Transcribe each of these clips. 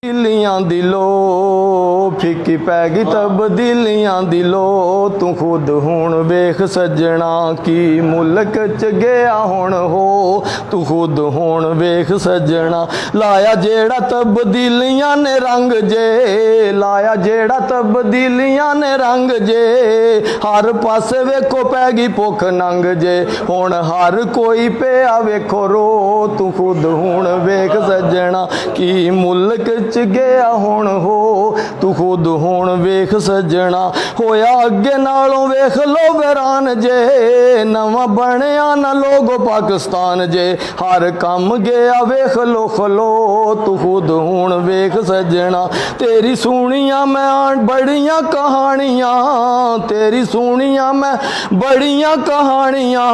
दिलियां दिलो फिक्की पै गई तब्दीलियां दिलो तू खुद हुण वेख सजना की मुल्क च गया हुण हो तू खुद हुण वेख सजना लाया जेड़ा तब्दीलियां ने रंग जे लाया जेड़ा तब्दीलियां ने रंग जे हर पासे वेखो पै गई भुख नंग जे हुण हर कोई पिया वेखो रो तू खुद हुण वेख सजना की मुल्क च गया हुण हो तू खुद हुण वेख सजना होया अगे नालों वेख लो वैरान जे नवा बनया ना लोगो पाकिस्तान जे हर कम गया वेख लो खलो तू खुद हुण वेख सजना तेरी सुनिया मैं बड़ियां कहानियां तेरी सुनिया मैं बड़ियां कहानियां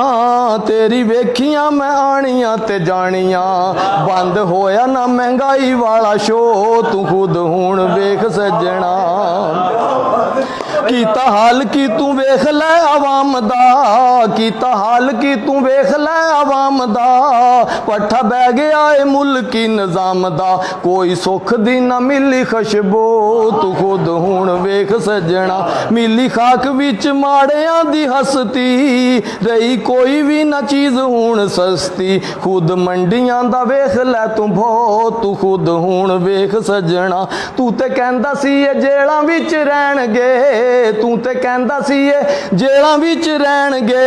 तेरी वेखियां मैं आनियां ते जानियां बंद होया ना महंगाई वाला शो तू खुद हुण वेख सजना कीता हाल की तू वेख लै आवाम दा कीता हाल की तू वेख लै आवाम दा पट्ठा बह गया है मुल्की निजाम दा कोई सुख दी ना मिली खुशबू तू खुद हुण वेख सजना मिली खाक विच माड़ियां दी हस्ती रही कोई भी ना चीज़ हुण सस्ती खुद मंडियां दा वेख लै तू भो तू खुद हुण वेख सजना तू ते कहंदा सी ये जेलां विच रहणगे तू ते कहंदा सी ये जेलां विच रहणगे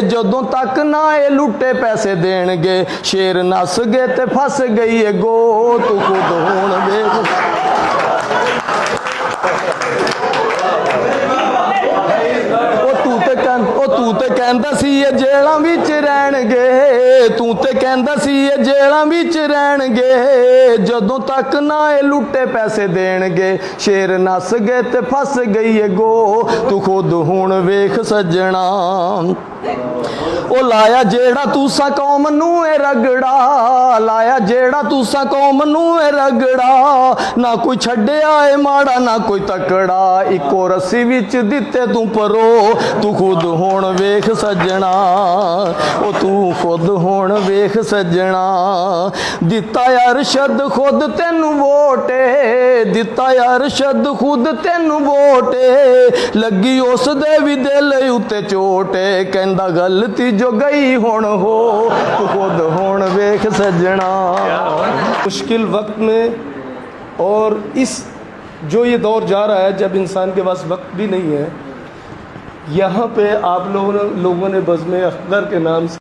जदों तक ना ये लुट्टे पैसे देणगे शेर नस गए ते फस गई है गो तू खुद हुण वेख तू ते कहंदा सी ये जेलां विच रहणगे तू ते कहंदा सी ये जेलां विच रहणगे जदों तक ना ये लुट्टे पैसे देणगे शेर नस गए ते फस गई है गो तू खुद हुण वेख सजना ओ लाया जेड़ा तुसा कौम नू ए रगड़ा लाया जेड़ा तुसा कौम नू ए रगड़ा ना कोई छड्डिया ए माड़ा ना कोई तकड़ा इको रस्सी विच दिते तू परो तू खुद हुण वेख सजना ओ तू खुद हुण वेख सजना दिता अरशद खुद तेनू वोटे दिता अरशद खुद तेनू वोटे लगी उस दे भी दिल उत्ते चोटे कहंदा गलती जो गई हुण हो तू खुद हुण वेख सजना मुश्किल वक्त में और इस जो ये दौर जा रहा है जब इंसान के पास वक्त भी नहीं है यहाँ पे आप लोगों ने बज़्म अख्तर के नाम से